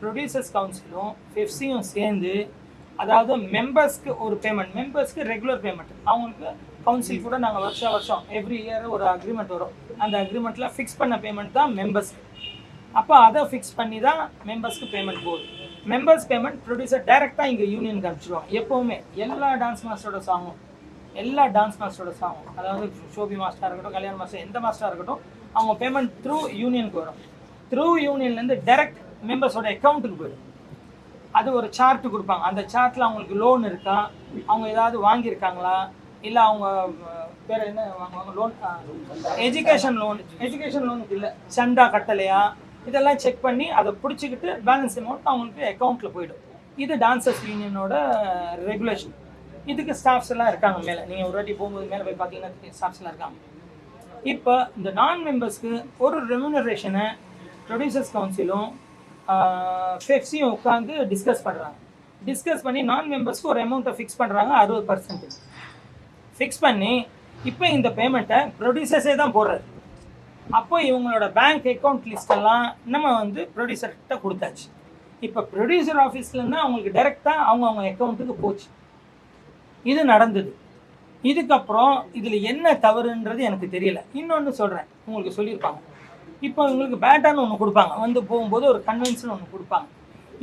Producers கவுன்சிலும் பெப்சியும் சேர்ந்து, அதாவது மெம்பர்ஸ்க்கு ஒரு பேமெண்ட், மெம்பர்ஸ்க்கு ரெகுலர் பேமெண்ட், அவங்களுக்கு கவுன்சில் கூட நாங்கள் வருஷம் எவ்ரி இயர் ஒரு அக்ரிமெண்ட் வரும், அந்த அக்ரிமெண்ட்டில் ஃபிக்ஸ் பண்ண பேமெண்ட் தான் மெம்பர்ஸ்க்கு. அப்போ அதை ஃபிக்ஸ் பண்ணி தான் மெம்பர்ஸ்க்கு பேமெண்ட் போகுது. மெம்பர்ஸ் பேமெண்ட் ப்ரொடியூசர் டைரெக்டாக இங்கே யூனியனுக்கு அனுப்பிச்சிடுவாங்க. எப்போவுமே எல்லா டான்ஸ் மாஸ்டரோட சாங்கும், அதாவது ஷோபி மாஸ்டராக இருக்கட்டும், கல்யாண மாஸ்டர், எந்த மாஸ்டராக இருக்கட்டும், அவங்க பேமெண்ட் த்ரூ யூனியனுக்கு வரும். த்ரூ யூனியன்லேருந்து டைரக்ட் மெம்பர்ஸோட அக்கௌண்ட்டுக்கு போயிடும். அது ஒரு சார்ட்டு கொடுப்பாங்க. அந்த சார்ட்டில் அவங்களுக்கு லோன் இருக்கா, அவங்க ஏதாவது வாங்கியிருக்காங்களா, இல்லை அவங்க வேறு என்ன வாங்குவாங்க, லோன், எஜுகேஷன் லோனுக்கு இல்லை சந்தா கட்டலையா, இதெல்லாம் செக் பண்ணி அதை பிடிச்சிக்கிட்டு பேலன்ஸ் அமௌண்ட் அவங்களுக்கு அக்கௌண்ட்டில் போயிடும். இது டான்சர்ஸ் யூனியனோட ரெகுலேஷன். இதுக்கு ஸ்டாஃப்ஸ் எல்லாம் இருக்காங்க மேலே. நீங்கள் ஒரு வாட்டி போகும்போது மேலே போய் பார்த்தீங்கன்னா ஸ்டாஃப்ஸ் எல்லாம் இருக்காங்க. இப்போ இந்த நான் மெம்பர்ஸ்க்கு ஒரு ரெம்யூனரேஷனை ப்ரொடியூசர்ஸ் கவுன்சிலும் பெப்சியும் உட்காந்து டிஸ்கஸ் பண்ணி நான் மெம்பர்ஸ்க்கு ஒரு அமௌண்ட்டை ஃபிக்ஸ் பண்ணுறாங்க. 60% ஃபிக்ஸ் பண்ணி இப்போ இந்த பேமெண்ட்டை ப்ரொடியூசர்ஸே தான் போடுறாரு. அப்போ இவங்களோட பேங்க் அக்கௌண்ட் லிஸ்டெல்லாம் நம்ம வந்து ப்ரொடியூசர்கிட்ட கொடுத்தாச்சு. இப்போ ப்ரொடியூசர் ஆஃபீஸ்லேருந்து அவங்களுக்கு டைரெக்டாக அவங்க அக்கௌண்ட்டுக்கு போச்சு. இது நடந்தது. இதுக்கப்புறம் இதில் என்ன தவறுன்றது எனக்கு தெரியல. இன்னொன்று சொல்கிறேன், உங்களுக்கு சொல்லியிருப்பாங்க. இப்போ இவங்களுக்கு பேட்டான்னு ஒன்று கொடுப்பாங்க, வந்து போகும்போது ஒரு கன்வென்ஷன் ஒன்று கொடுப்பாங்க.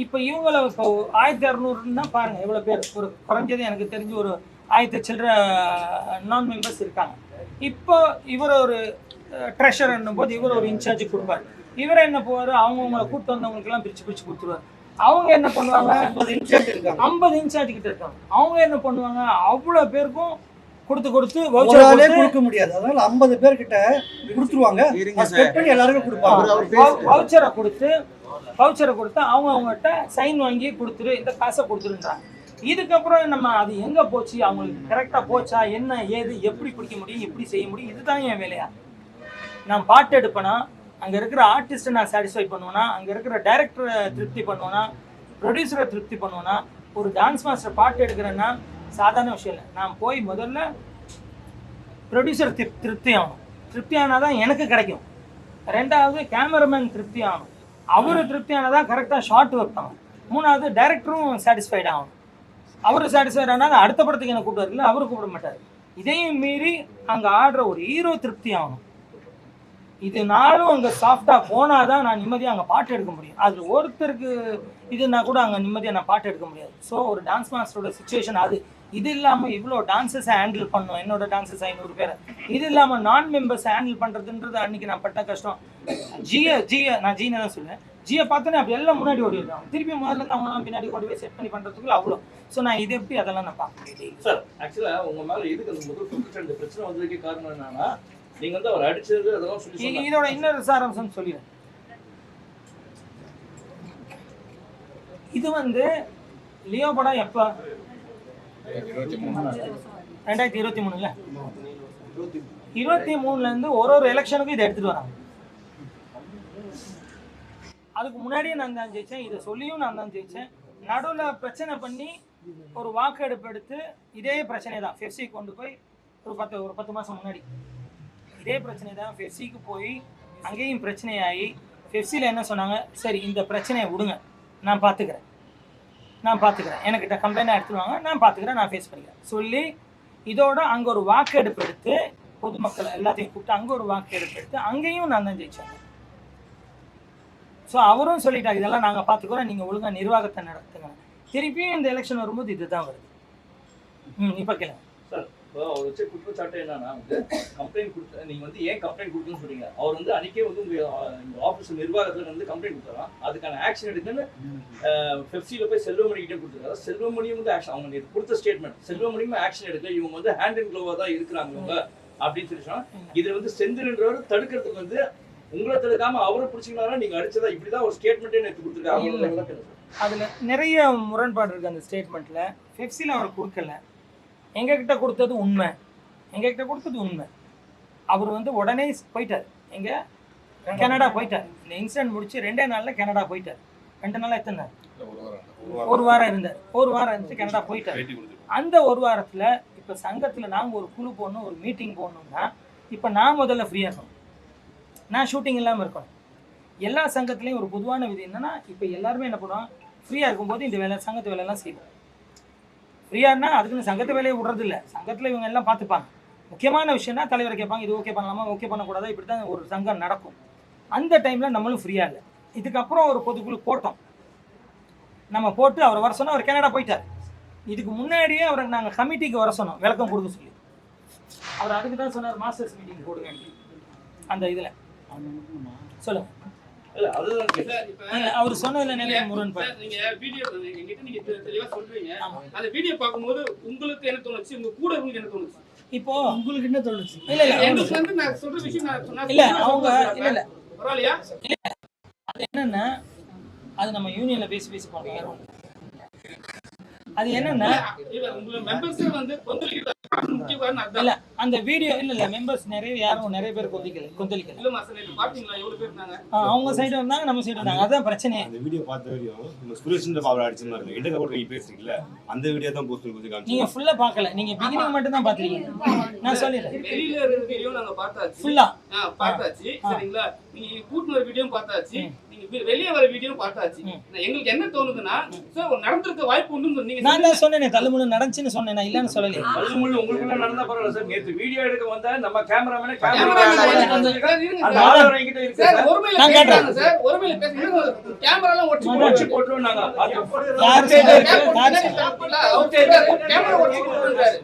இப்போ இவங்கள இப்போ 1600 பாருங்கள் எவ்வளோ பேர், ஒரு குறைஞ்சது எனக்கு தெரிஞ்சு ஒரு 1000 சில்லற நான் மெம்பர்ஸ் இருக்காங்க. இப்போ இவர் ஒரு ட்ரெஷர்ன்னும் போது இவர் ஒரு இன்சார்ஜ் கொடுப்பார். இவர் என்ன போவார், அவங்கவுங்களை கூப்பிட்டு வந்தவங்களுக்கெல்லாம் பிரித்து கொடுத்துருவார். அவங்க என்ன பண்ணுவாங்க, 50 இன்சார்ஜ் கிட்ட இருக்காங்க. அவங்க என்ன பண்ணுவாங்க, அவ்வளோ பேருக்கும் கொடுத்து கொடுக்க முடியாது. அதனால 50 பேர்கிட்ட கொடுத்துருவாங்க, எல்லாருக்கும் கொடுப்பாங்க. வவுச்சரை கொடுத்து அவங்ககிட்ட சைன் வாங்கி கொடுத்துரு, இந்த காசை கொடுத்துருன்றாங்க. இதுக்கப்புறம் நம்ம அது எங்கே போச்சு, அவங்களுக்கு கரெக்டாக போச்சா, என்ன ஏது, எப்படி பிடிக்க முடியும், எப்படி செய்ய முடியும், இதுதான் என் வேலையா. நான் பாட்டு எடுப்பேனா, அங்கே இருக்கிற ஆர்டிஸ்ட்டை நான் சாட்டிஸ்ஃபை பண்ணுவேனா, அங்கே இருக்கிற டைரக்டரை திருப்தி பண்ணுவேனா, ப்ரொடியூசரை திருப்தி பண்ணுவேனா. ஒரு டான்ஸ் மாஸ்டர் பாட்டு எடுக்கிறேன்னா சாதாரண விஷயம் இல்லை. நான் போய் முதல்ல ப்ரொடியூசர் திருப்தி ஆகணும். திருப்தி ஆனால் தான் எனக்கு கிடைக்கும். ரெண்டாவது கேமராமேன் திருப்தி ஆகணும். அவர் திருப்தி ஆனால் தான் கரெக்டாக ஷார்ட் வைப்பாங்க. மூணாவது டைரக்டரும் சாட்டிஸ்ஃபைட் ஆகணும். அவர் சாட்டிஸ்ஃபைட் ஆனால் அடுத்த படத்துக்கு என்ன கூப்பிடுவார், இல்லை அவரு கூப்பிட மாட்டார். இதையும் மீறி அங்கே ஆடுற ஒரு ஹீரோ திருப்தி ஆகணும். இதனாலும் அங்கே சாஃப்டாக போனால் தான் நான் நிம்மதியாக அங்கே பாட்டு எடுக்க முடியும். அது ஒருத்தருக்கு இதுனா கூட அங்கே நிம்மதியாக நான் பாட்டு எடுக்க முடியாது. ஸோ ஒரு டான்ஸ் மாஸ்டரோட சுச்சுவேஷன் அது. இது இல்லாமல் இவ்வளோ டான்ஸஸை ஹேண்டில் பண்ணணும், என்னோட டான்ஸஸ் 500 பேரை. இது இல்லாமல் நான் மெம்பர்ஸை ஹேண்டில் பண்ணுறதுன்றது அன்றைக்கி நான் பட்ட கஷ்டம். நான் ஜீனை தான் சொல்லுவேன். ஜியை பார்த்தோன்னே அப்படி எல்லாம் முன்னாடி ஓடி வருவாங்க. திருப்பி முதல்ல அவங்களாம் பின்னாடி ஓடி போய் செட் பண்ணி பண்ணுறதுக்குள்ள அவ்வளோ. ஸோ நான் இது எப்படி அதெல்லாம் நான் பார்க்க முடியாது சார். ஆக்சுவலாக உங்கள் மேலே எதுக்கு அந்த முதல் 52 பிரச்சனை வந்ததுக்கே காரணம் என்னன்னா, நீங்க வந்து அவர் அடிச்சது அதெல்லாம் சொல்லி இதோட இன்னொரு சாராம்சம் சொல்லிடுறேன். இது வந்து லியோ படம் எப்ப 2023 23ல இருந்து ஒரு எலெக்ஷனுக்கும் இதை எடுத்துட்டு வராங்க. அதுக்கு முன்னாடியே நான் தான் ஜெயிச்சேன், இதை சொல்லியும் நான் தான் ஜெயிச்சேன். நடுவில் பிரச்சனை பண்ணி ஒரு வாக்கெடுப்பு எடுத்து இதே பிரச்சனை தான் பெப்சி கொண்டு போய் ஒரு 10 மாதம் முன்னாடி இதே பிரச்சனை தான் பெப்சிக்கு போய் அங்கேயும் பிரச்சனையாகி பெப்சியில் என்ன சொன்னாங்க, சரி இந்த பிரச்சனையை விடுங்க, நான் பார்த்துக்கிறேன், என்கிட்ட கம்ப்ளைண்டாக எடுத்துருவாங்க, நான் பார்த்துக்கிறேன், நான் ஃபேஸ் பண்ணிக்கிறேன் சொல்லி இதோட அங்கே ஒரு வாக்கெடுப்பு எடுத்து பொதுமக்கள் எல்லாத்தையும் கூப்பிட்டு அங்கே ஒரு வாக்கெடுப்பு எடுத்து அங்கேயும் நான் தான் ஜெயிச்சேன். ஸோ அவரும் சொல்லிட்டாங்க, இதெல்லாம் நாங்கள் பார்த்துக்கிறோம், நீங்கள் ஒழுங்காக நிர்வாகத்தை நடத்துங்க. திருப்பியும் இந்த எலெக்ஷன் வரும்போது இதுதான் வருது. இப்போ கேளுங்க சார். அவர் வச்ச குற்றச்சாட்டு என்னன்னா, வந்து கம்ப்ளைண்ட் கொடுத்து நீங்கள் வந்து ஏன் கம்ப்ளைண்ட் கொடுக்குன்னு சொல்றீங்க. அவர் வந்து அன்றைக்கே வந்து உங்கள் ஆஃபீஸ் நிர்வாகத்தில் வந்து கம்ப்ளைண்ட் கொடுத்தாராம், அதுக்கான ஆக்ஷன் எடுக்குன்னு பெப்சியில் போய் செல்வமணிக்கிட்டே கொடுத்துருக்காரு. செல்வமணியும் வந்து ஆக்ஷன், அவங்க கொடுத்த ஸ்டேட்மெண்ட், செல்வமணியும் ஆக்ஷன் எடுக்கல, இவங்க வந்து ஹேண்ட் அண்ட் க்ளோவாக தான் இருக்கிறாங்க இவங்க அப்படின்னு சொல்லி சொன்னால், இதை வந்து செந்தில்ன்றவர் தடுக்கிறதுக்கு வந்து உங்களை தடுக்காம அவரை பிடிச்சிங்கன்னா நீங்கள் அடிச்சதா இப்படிதான் ஒரு ஸ்டேட்மெண்ட்டே நேற்று கொடுத்துருக்காங்க. அதில் நிறைய முரண்பாடு இருக்குது அந்த ஸ்டேட்மெண்ட்டில். பெப்சியில் அவர் கொடுக்கல, எங்ககிட்ட கொடுத்தது உண்மை. அவர் வந்து உடனே போயிட்டார், எங்கே கனடா போயிட்டார். இந்த இன்சிடென்ட் முடிச்சு 2 நாளில் கனடா போயிட்டார். 2 நாளாக எத்தனை நாள், ஒரு வாரம் இருந்தார். ஒரு வாரம் இருந்துட்டு கனடா போயிட்டார். அந்த ஒரு வாரத்தில் இப்போ சங்கத்தில் நாங்கள் ஒரு குழு போடணும், ஒரு மீட்டிங் போடணும்னா இப்போ நான் முதல்ல ஃப்ரீயாக இருக்கணும், நான் ஷூட்டிங் இல்லாமல் இருக்கணும். எல்லா சங்கத்துலேயும் ஒரு பொதுவான விதி என்னன்னா, இப்போ எல்லாருமே என்ன பண்ணுவோம், ஃப்ரீயாக இருக்கும்போது இந்த வேலை சங்கத்து வேலையெல்லாம் செய்வோம். ஃப்ரீயானா அதுக்குன்னு சங்கத்து வேலையை விடுறது இல்லை, சங்கத்தில் இவங்க எல்லாம் பார்த்துப்பாங்க. முக்கியமான விஷயம்னா தலைவரை கேட்பாங்க, இது ஓகே பண்ணலாமா, ஓகே பண்ணக்கூடாதா, இப்படி தான் ஒரு சங்கம் நடக்கும். அந்த டைமில் நம்மளும் ஃப்ரீயாக இல்லை. இதுக்கப்புறம் ஒரு பொதுக்குழு போட்டோம். நம்ம போட்டு அவர் வர சொன்னால் அவர் கனடா போயிட்டார். இதுக்கு முன்னாடியே அவரை நாங்கள் கமிட்டிக்கு வர சொன்னோம், விளக்கம் கொடுக்க சொல்லி. அவர் அதுக்கு தான் சொன்னார் மாஸ்டர்ஸ் மீட்டிங் போடுங்க அந்த இதில். சொல்லுங்க. அவர் சொன்னதுல நிறைய முரண்பாடு. நீங்க வீடியோ என்கிட்ட நீங்க தெளிவா சொல்றீங்க. அந்த வீடியோ பார்க்கும்போது உங்களுக்கு என்ன தோணுச்சு, உங்க கூட உங்களுக்கு என்ன தோணுச்சு? இப்போ உங்களுக்கு என்ன தோணுச்சு? இல்ல எனக்கு வந்து நான் சொல்ற விஷயம் நான் சொன்னா இல்ல அவங்க இல்ல பரவாயில்லையா? அது என்னன்னா, அது நம்ம யூனியன்ல பேசி பண்ணுவோம். அது என்னன்னா உங்க மெம்பர்ஸ் வந்து இல்ல அந்த வீடியோ இல்ல மெம்பர்ஸ் நிறைய பேர் கொந்தளிக்கல. இல்ல மாஸ்டர் நீங்க பாத்தீங்களா எவ்வளவு பேர் இருந்தாங்க? அவங்க சைடு வந்தாங்க, நம்ம சைடு வந்தாங்க. அதான் பிரச்சனை. அந்த வீடியோ பார்த்த வரையும் நம்ம சுரேஷ்ன்ற பவர் அடிச்ச மாதிரி இன்டர்நெட் கூட நீங்க பேசுறீங்களா, அந்த வீடியோ தான் போஸ்ட் பண்ணி காமிச்சீங்க. நீங்க ஃபுல்லா பார்க்கல, நீங்க பிகினிங் மட்டும் தான் பாத்தீங்க. நான் சொல்லிறேன், வெளியில இருக்க வீடியோ நாங்க பார்த்தாச்சு, ஃபுல்லா பார்த்தாச்சு. சரிங்களா? நீங்க கூட்டின ஒரு வீடியோ பார்த்தாச்சு, நீங்க வெளிய வர வீடியோ பார்த்தாச்சு. எங்களுக்கு என்ன தோணுதுன்னா, சார் நடந்திருக்க வாய்ப்பு உண்டுன்னு சொன்னீங்க. நான் தான் சொன்னேனே, தள்ளுமுள்ளு நடந்துச்சுன்னு சொன்னேன், நான் இல்லன்னு சொல்லல. தள்ளுமுள்ளு உங்களுக்குள்ள நடந்தா பரவாயில்ல சார். நேத்து வீடியோ எடுக்க வந்தா நம்ம கேமராமேன் அந்த சார் ஆளு என்கிட்ட இருக்கு சார். ஒருமையில பேசுறாங்க சார், ஒருமையில பேசுங்க. கேமராலாம் ஒட்டி போட்டுறோம் நாங்க. யார் கேமரா ஒட்டி போட்டுறாரு.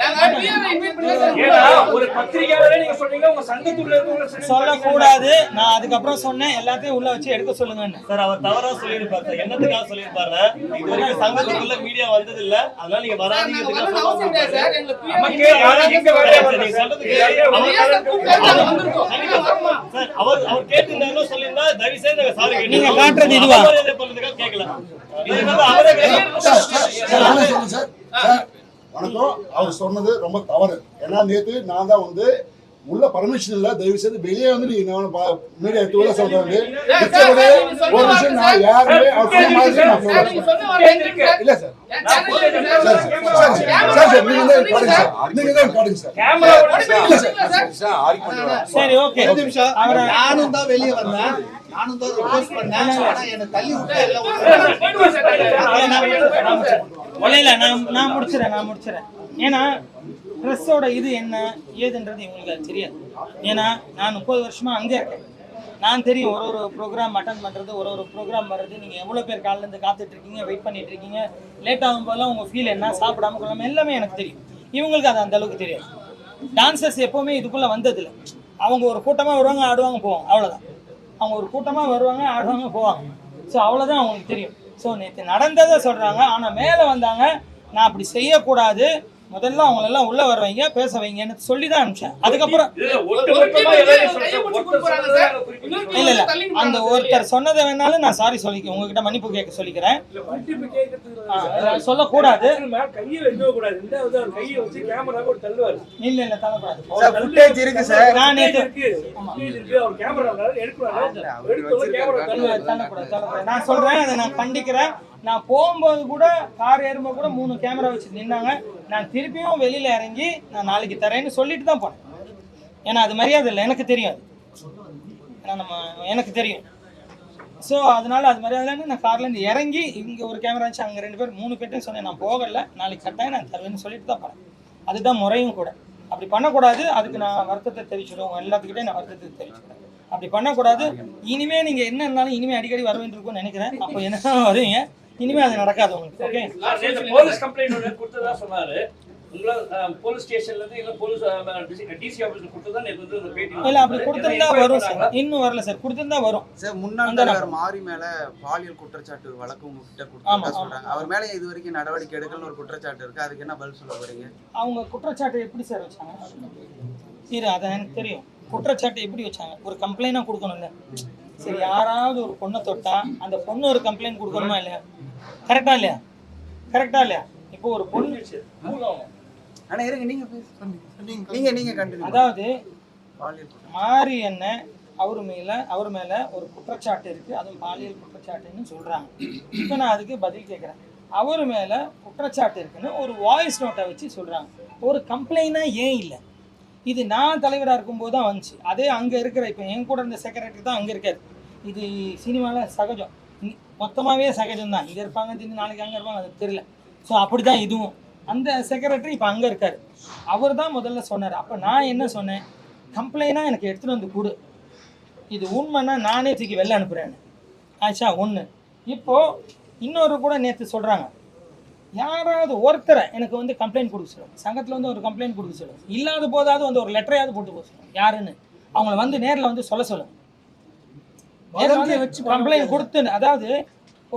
நாங்க பிஆர் இன்வைட் பண்ணி ஏன்னா ஒரு பத்திரிகையாளரே நீங்க சொன்னீங்க உங்க சங்கத்துக்குள்ள இருக்கவங்க சொல்ல கூடாது. நான் அதுக்கப்புறம் சொன்னேன் எல்லாத்தையும் உள்ள வச்சு எடுக்க சொல்லுங்கன்னு. சார் அவர் தவறா சொல்லியிருப்பாரு சார். என்னத்துக்காக சொல்லியிருப்பாரு, இது வரைக்கும் சங்கத்துக்குள்ள மீடியா வந்தது இல்ல, அதனால நீங்க வராதீங்க. அவசியம் கிடையாது சார். எங்களுக்கு நமக்கு யாரும் எங்க வேலைய நீங்க சொல்றது சார், அவர் கேட்டிருந்தாலும் சொல்லியிருந்தா தயவு செய்து நாங்க சாரி கேட்டோம். நீங்க காட்டுறது இதுவா? பண்றதுக்காக கேட்கல. இது வந்து அவரே வணக்கம். அவர் சொன்னது ரொம்ப தவறு. ஏன்னா நேற்று நான் தான் வந்து உள்ள பர்மிஷன் இல்ல, தயவு செய்து வெளியே வந்து நீங்க மீடியா எடுத்து சொல்றாங்க. ஒரு விஷயம் நான் யாருமே அவர் சொன்ன மாதிரி நான் சொல்றேன். இல்ல சார், நீங்க தான் காட்டுங்க சார். சரி ஓகே. நானும் தான் வெளியே வந்தேன், நானும் தான் ரிக்வெஸ்ட் பண்ணேன். ஆனா என்ன தள்ளி விட்டு எல்லாம் நான் முடிச்சிடறேன். ஏன்னா ப்ரெஸ்ஸோட இது என்ன ஏதுன்றது இவங்களுக்கு அது தெரியாது. ஏன்னா நான் 30 வருஷமா அங்கே இருக்கேன். நான் தெரியும் ஒரு ப்ரோக்ராம் அட்டன் பண்ணுறது, ஒரு ப்ரோக்ராம் வர்றது, நீங்கள் எவ்வளோ பேர் காலிலேருந்து காத்துட்ருக்கீங்க, வெயிட் பண்ணிட்டு இருக்கீங்க, லேட் ஆகும் போதெல்லாம் உங்கள் ஃபீல் என்ன, சாப்பிடாம கொள்ளாமல் எல்லாமே எனக்கு தெரியும். இவங்களுக்கு அது அந்த அளவுக்கு தெரியாது. டான்சர்ஸ் எப்போவுமே இதுக்குள்ளே வந்ததில்லை. அவங்க ஒரு கூட்டமாக வருவாங்க, ஆடுவாங்க, போவாங்க, அவ்வளோதான். அவங்க ஒரு கூட்டமாக வருவாங்க, ஆடுவாங்க, போவாங்க. ஸோ அவ்வளோதான் அவங்களுக்கு தெரியும். ஸோ நேற்று நடந்ததை சொல்கிறாங்க. ஆனால் மேலே வந்தாங்க, நான் அப்படி செய்யக்கூடாது, முதல்ல அவங்களெல்லாம் உள்ள வர வைங்க, பேச வைங்கன்னு சொல்லி தான் அனுப்பிச்சேன். அதுக்கப்புறம் இல்ல அந்த ஒருத்தர் சொன்னதை வேணாலும் நான் சாரி சொல்லிக்க, உங்ககிட்ட மன்னிப்பு கேட்க சொல்லிக்கிறேன். சொல்லக்கூடாது, இல்ல தள்ளக்கூடாது. நான் நான் சொல்றேன், அதை நான் கண்டிக்கிறேன். நான் போகும்போது கூட கார் ஏறும்போது கூட 3 கேமரா வச்சு நின்னாங்க. நான் திருப்பியும் வெளியில இறங்கி நான் நாளைக்கு தரேன்னு சொல்லிட்டு தான் போனேன். ஏன்னா அது மரியாதை இல்லை, எனக்கு தெரியும். ஏன்னா எனக்கு தெரியும். ஸோ அதனால அது மரியாதைன்னு நான் கார்லேருந்து இறங்கி இங்கே ஒரு கேமரா வச்சு அங்கே 2 பேர் 3 பேர்ட்டையும் சொன்னேன், நான் போகலை, நாளைக்கு கட்டாயம் நான் தருவேன்னு சொல்லிட்டு தான் போனேன். அதுதான் முறையும் கூட. அப்படி பண்ணக்கூடாது. அதுக்கு நான் வருத்தத்தை தெரிவிச்சிடுவோம், எல்லாத்துக்கிட்டே நான் வருத்தத்தை தெரிவிச்சுக்கிறேன். அப்படி பண்ணக்கூடாது. இனிமே நீங்கள் என்ன இருந்தாலும் இனிமேல் அடிக்கடி வர வேண்டியிருக்கும்னு நினைக்கிறேன். அப்போ என்ன வருவீங்க, இனிமே அது நடக்காது உங்களுக்கு. ஓகே. போலீஸ் கம்ப்ளைண்ட் கொடுத்ததா சொன்னாரு. உங்கள போலீஸ் ஸ்டேஷன்ல இருந்து இல்ல போலீஸ் டிசி ஆபீஸ்ல கொடுத்ததா நேத்து வந்து அந்த பேட்டி இல்ல அப்படி கொடுத்திருந்தா வரும் சார். இன்னும் வரல சார். கொடுத்திருந்தா வரும் சார். முன்னாள் தலைவர் மாரி மேல பாலியல் குற்றச்சாட்டு வழக்கு உங்ககிட்ட கொடுத்ததா சொல்றாங்க. அவர் மேல இது வரைக்கும் நடவடிக்கை எடுக்கலன்னு ஒரு குற்றச்சாட்டு இருக்கு. அதுக்கு என்ன பதில் சொல்ல போறீங்க? அவங்க குற்றச்சாட்டு எப்படி சார் வச்சாங்க? சரி, அது எனக்கு தெரியும். குற்றச்சாட்டு எப்படி வச்சாங்க? ஒரு கம்ப்ளைண்டா கொடுக்கணும்ல. சரி, யாராவது ஒரு பொண்ணை தொட்டா அந்த பொண்ணு ஒரு கம்ப்ளைண்ட் கொடுக்கணுமா இல்லையா? கரெக்டா இல்லையா? இப்போ ஒரு பொண்ணு ஆனா இருங்க, நீங்க கண்டினியூ. அதாவது மாரி என்ன அவர் மேல ஒரு குற்றச்சாட்டு இருக்கு, அதுவும் பாலியல் குற்றச்சாட்டுன்னு சொல்றாங்க. இப்போ நான் அதுக்கு பதில் கேட்குறேன். அவர் மேல குற்றச்சாட்டு இருக்குன்னு ஒரு வாய்ஸ் நோட்டை வச்சு சொல்றாங்க. ஒரு கம்ப்ளைண்டா ஏன் இல்லை? இது நான் தலைவராக இருக்கும்போது தான் வந்துச்சு. அதே அங்கே இருக்கிற இப்போ என் கூட இருந்த செக்ரட்டரி தான் அங்கே இருக்காரு. இது சினிமாவில் சகஜம், மொத்தமாகவே சகஜம் தான். இங்கே இருப்பாங்க, திடீர்னு நாளைக்கு அங்கே இருப்பாங்க, அது தெரியல. ஸோ அப்படி தான் இதுவும். அந்த செக்ரட்டரி இப்போ அங்கே இருக்கார், அவர் தான் முதல்ல சொன்னார். அப்போ நான் என்ன சொன்னேன், கம்ப்ளைண்டாக எனக்கு எடுத்துகிட்டு வந்து கொடு, இது உண்மைன்னா நானே தூக்கி வெளில அனுப்புகிறேன்னு. ஆச்சா ஒன்று. இப்போது இன்னொரு கூட நேற்று சொல்கிறாங்க, யாராவது ஒருத்தரை எனக்கு வந்து கம்ப்ளைண்ட் கொடுக்க சொல்லுங்க, சங்கத்தில் வந்து ஒரு கம்ப்ளைண்ட் கொடுக்க சொல்லுங்க, இல்லாத போதாவது வந்து ஒரு லெட்டரையாவது போட்டு போக சொல்லுங்க, யாருன்னு அவங்கள வந்து நேரில் வந்து சொல்ல சொல்லுங்க. வச்சு கம்ப்ளைண்ட் கொடுத்து, அதாவது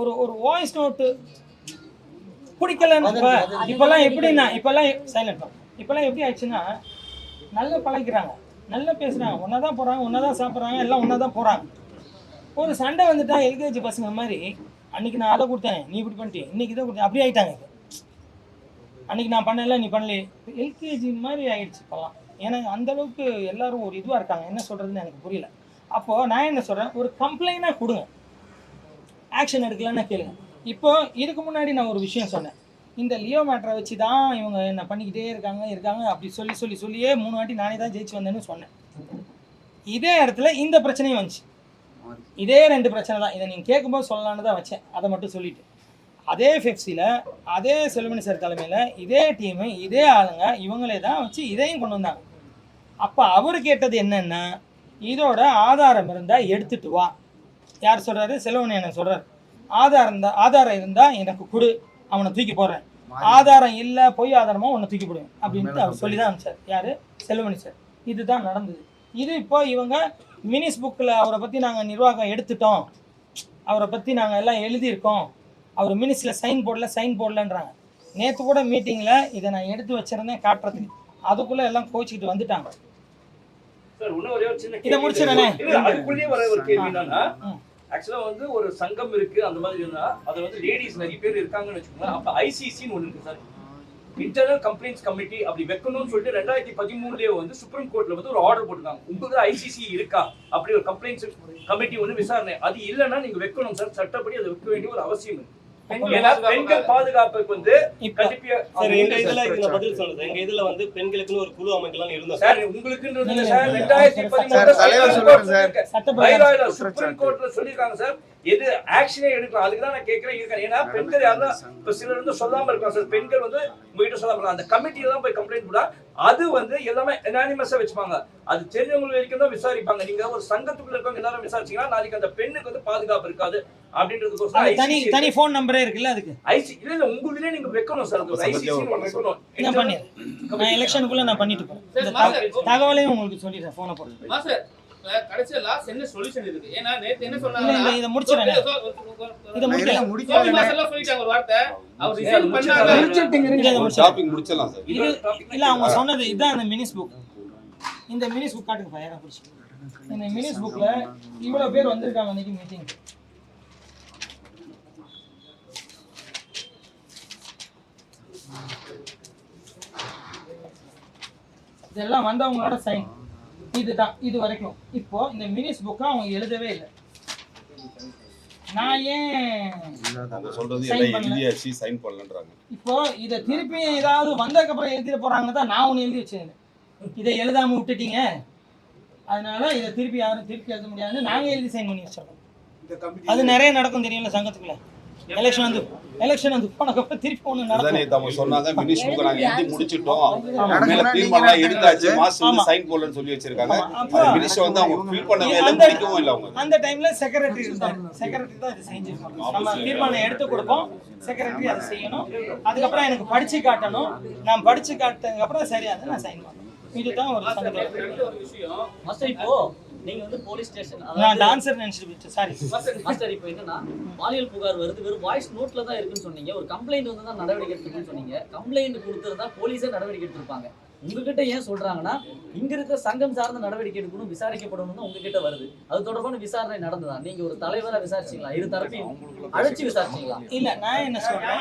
ஒரு ஒரு வாய்ஸ் நோட்டு பிடிக்கலன்னு. இப்போல்லாம் எப்படின்னா, இப்போல்லாம் சைலண்ட் தான், இப்போல்லாம் எப்படி ஆயிடுச்சுன்னா, நல்லா பழகிறாங்க, நல்லா பேசுகிறாங்க, ஒன்றா தான் போகிறாங்க, ஒன்றா தான் சாப்பிட்றாங்க, எல்லாம் ஒன்றா தான் போகிறாங்க. ஒரு சண்டை வந்துட்டா எல்கேஜி பசங்க மாதிரி, அன்றைக்கி நான் அதை கொடுத்தேன், நீ இப்படி பண்ணிட்டு, இன்றைக்கி இதை கொடுத்தேன், அப்படி ஆகிட்டாங்க. அன்றைக்கி நான் பண்ணல, நீ பண்ணல, எல்கேஜி மாதிரி ஆகிடுச்சு இப்போல்லாம். ஏன்னா அந்தளவுக்கு எல்லோரும் ஒரு இதுவாக இருக்காங்க, என்ன சொல்கிறதுன்னு எனக்கு புரியல. அப்போது நான் என்ன சொல்கிறேன், ஒரு கம்ப்ளைண்டாக கொடுங்க, ஆக்ஷன் எடுக்கலான்னு கேளுங்க. இப்போ இதுக்கு முன்னாடி நான் ஒரு விஷயம் சொன்னேன், இந்த லியோ மேட்டரை வச்சு தான் இவங்க என்ன பண்ணிக்கிட்டே இருக்காங்க அப்படி சொல்லியே 3 வாட்டி நானே தான் ஜெயிச்சு வந்தேன்னு சொன்னேன். இதே இடத்துல இந்த பிரச்சனையும் வந்துச்சு, இதே 2 பிரச்சனை தான். இதை நீங்கள் கேட்கும்போது சொல்லலான்னு தான் வச்சேன், அதை மட்டும் சொல்லிவிட்டு. அதே ஃபெப்சியில் அதே செல்வமணி சார் தலைமையில் இதே டீமு, இதே ஆளுங்க, இவங்களே தான் வச்சு இதையும் கொண்டு வந்தாங்க. அப்போ அவர் கேட்டது என்னென்னா, இதோட ஆதாரம் இருந்தால் எடுத்துகிட்டு வா. யார் சொல்கிறாரு? செல்வமணி என்ன சொல்கிறார், ஆதாரம் இருந்தால் எனக்கு கொடு, அவனை தூக்கி போடுறேன், ஆதாரம் இல்லை பொய் ஆதாரமாக உன்னை தூக்கி போடுவேன் அப்படின்ட்டு அவர் சொல்லி தான் அனுப்பிச்சார். யார்? செல்வமணி சார். இதுதான் நடந்தது. இது இப்போ இவங்க மினிஸ் புக்கில் அவரை பற்றி நாங்கள் நிர்வாகம் எடுத்துட்டோம், அவரை பற்றி நாங்கள் எல்லாம் எழுதியிருக்கோம், அவர் மினிஸில் சைன் போடலன்றாங்க. நேற்று கூட மீட்டிங்கில் இதை நான் எடுத்து வச்சிருந்தேன் காட்டுறதுக்கு, அதுக்குள்ளே எல்லாம் கோச்சிக்கிட்டு வந்துட்டாங்க. இதை முடிச்சிடனே, அதுக்குள்ளேயே வர ஒரு கேள்வி என்னன்னா, ஆக்சுவலா வந்து ஒரு சங்கம் இருக்கு, அந்த மாதிரி இருந்தா அது வந்து லேடிஸ் நிறைய பேர் இருக்காங்கன்னு வச்சுக்கோங்க. அப்ப ஐசிசின்னு ஒன்று இருக்கு சார், இன்டர்னல் கம்ப்ளைண்ட்ஸ் கமிட்டி, அப்படி வைக்கணும்னு சொல்லிட்டு 2013 வந்து சுப்ரீம் கோர்ட்ல வந்து ஒரு ஆர்டர் போட்டுருக்காங்க. உங்களுக்கு ஐசிசி இருக்கா அப்படி ஒரு கம்ப்ளைண்ட்ஸ் கமிட்டி ஒன்று விசாரணை, அது இல்லைன்னா நீங்க வைக்கணும் சார், சட்டப்படி அதை வைக்க வேண்டிய ஒரு அவசியம் இருக்கு. பெண்கள் பாதுகாப்புக்கு வந்து எங்க பதில் சொல்லுது, எங்க இதுல வந்து பெண்களுக்குன்னு ஒரு குழு அமைக்கலாம் இருந்தோம் சார். உங்களுக்குன்றது சார் 2013 சுப்ரீம் கோர்ட்ல சொல்லிருக்காங்க சார், எது ஆக்ஷனே எடுக்கலாம். அதுக்கு தான் நான் கேட்கிறேன் இருக்கேன். ஏன்னா பெண்கள் யாரும் இப்ப சிலர் வந்து சொல்லாம இருக்காங்க சார், பெண்கள் வந்து உங்ககிட்ட சொல்லாம இருக்காங்க, அந்த கமிட்டியில தான் போய் கம்ப்ளைண்ட் போடா, அது வந்து எல்லாமே அனானிமஸா வச்சுப்பாங்க, அது தெரிஞ்சவங்க வரைக்கும் தான் விசாரிப்பாங்க. நீங்க ஒரு சங்கத்துக்குள்ள இருக்கவங்க எல்லாரும் விசாரிச்சீங்கன்னா நாளைக்கு அந்த பெண்ணுக்கு வந்து பாதுகாப்பு இருக்காது அப்படின்றதுக்கு தனி ஃபோன் நம்பரே இருக்குல்ல, அதுக்கு ஐசி இல்ல உங்களுடைய நீங்க வைக்கணும் சார், அது ஐசிசி வைக்கணும். நான் பண்ணிடுறேன், நான் எலெக்ஷனுக்குள்ள நான் பண்ணிட்டு போறேன், தகவலையும் உங்களுக்கு சொல்லிடுறேன் ஃபோனை போட்டு. மாஸ்டர் கடைசியா லாஸ்ட் என்ன சொல்யூஷன் இருக்கு? ஏன்னா நேத்து என்ன சொன்னாங்க, இத முடிச்சறேன், இத முடிக்கலாம் மாஸ்டர்லாம் சொல்லிட்டாங்க ஒரு வார்த்தை, அவர் ரிசைன் பண்ணாங்க, ஷாப்பிங் முடிச்சலாம் சார். இல்ல அவங்க சொன்னது இதான் அந்த மினிஸ் புக். இந்த மினிஸ் புக் காட்டுங்க பையனா புடிச்சு. இந்த மினிஸ் புக்ல இவ்வளவு பேர் வந்திருக்காங்க இன்னைக்கு மீட்டிங். இதெல்லாம் வந்தவங்களோட சைன் இதுதான் இது வரைக்கும். இப்போ இந்த மினிஸ் புக்கை அவங்க எழுதவே இல்லை. நான் ஏன் சொல்றது எல்லாம் எழுதியாச்சு, சைன் பண்ணலன்றாங்க. இப்போ இதை திருப்பி ஏதாவது வந்ததுக்கு அப்புறம் எழுதிட போறாங்க தான் நான் ஒன்று எழுதி வச்சேன். இதை எழுதாம விட்டுட்டீங்க, அதனால இதை திருப்பி யாரும் திருப்பி எழுத முடியாதுன்னு நாங்கள் எழுதி சைன் பண்ணி வச்சிடறோம். அது நிறைய நடக்கும் தெரியும்ல சங்கத்துக்குள்ள. எலெக்ஷன் வந்து போனதுக்கப்புறம் திருப்பி ஒன்று நடக்கும். சொன்னாங்க மினிஸ் புக் நாங்க எழுதி முடிச்சிட்டோம், மேல தீர்மானம் எடுத்தாச்சு, மாஸ்டர் சைன் போடலன்னு சொல்லி வச்சிருக்காங்க. மினிஸ் வந்து அவங்க ஃபில் பண்ணவே இல்ல, முடிக்கவும் இல்ல. அவங்க அந்த டைம்ல செக்ரட்டரி இருந்தார், செக்ரட்டரி தான் இது செஞ்சிருப்பாங்க. நம்ம தீர்மானம் எடுத்து கொடுப்போம், செக்ரட்டரி அதை செய்யணும். அதுக்கப்புறம் எனக்கு படிச்சு காட்டணும், நான் படிச்சு காட்டதுக்கு அப்புறம் சரியா நான் சைன் பண்ணணும். இதுதான் ஒரு சங்கத்தோட விஷயம். மாஸ்டர் இப்போ நீங்க வந்து போலீஸ் ஸ்டேஷன், நான் டான்சர் நினைச்சிட்டு சாரி மாஸ்டர், இப்போ என்னன்னா பாலியல் புகார் வருது, வெறும் வாய்ஸ் நோட்ல தான் இருக்குன்னு சொன்னீங்க, ஒரு கம்ப்ளைண்ட் வந்து தான் நடவடிக்கை எடுத்துக்கணும்னு சொன்னீங்க. கம்ப்ளைண்ட் கொடுத்துருந்தா போலீஸே நடவடிக்கை எடுத்திருப்பாங்க. உங்ககிட்ட ஏன் சொல்றாங்கன்னா இங்க இருக்க சங்கம் சார்ந்த நடவடிக்கை எடுக்கணும், விசாரிக்கப்படணும் தான் உங்ககிட்ட வருது. அது தொடர்பான விசாரணை நடந்ததா? நீங்க ஒரு தலைவரா விசாரிச்சீங்களா? இரு தரப்பையும் அழைச்சி விசாரிச்சீங்களா? இல்ல நான் என்ன சொல்றேன்,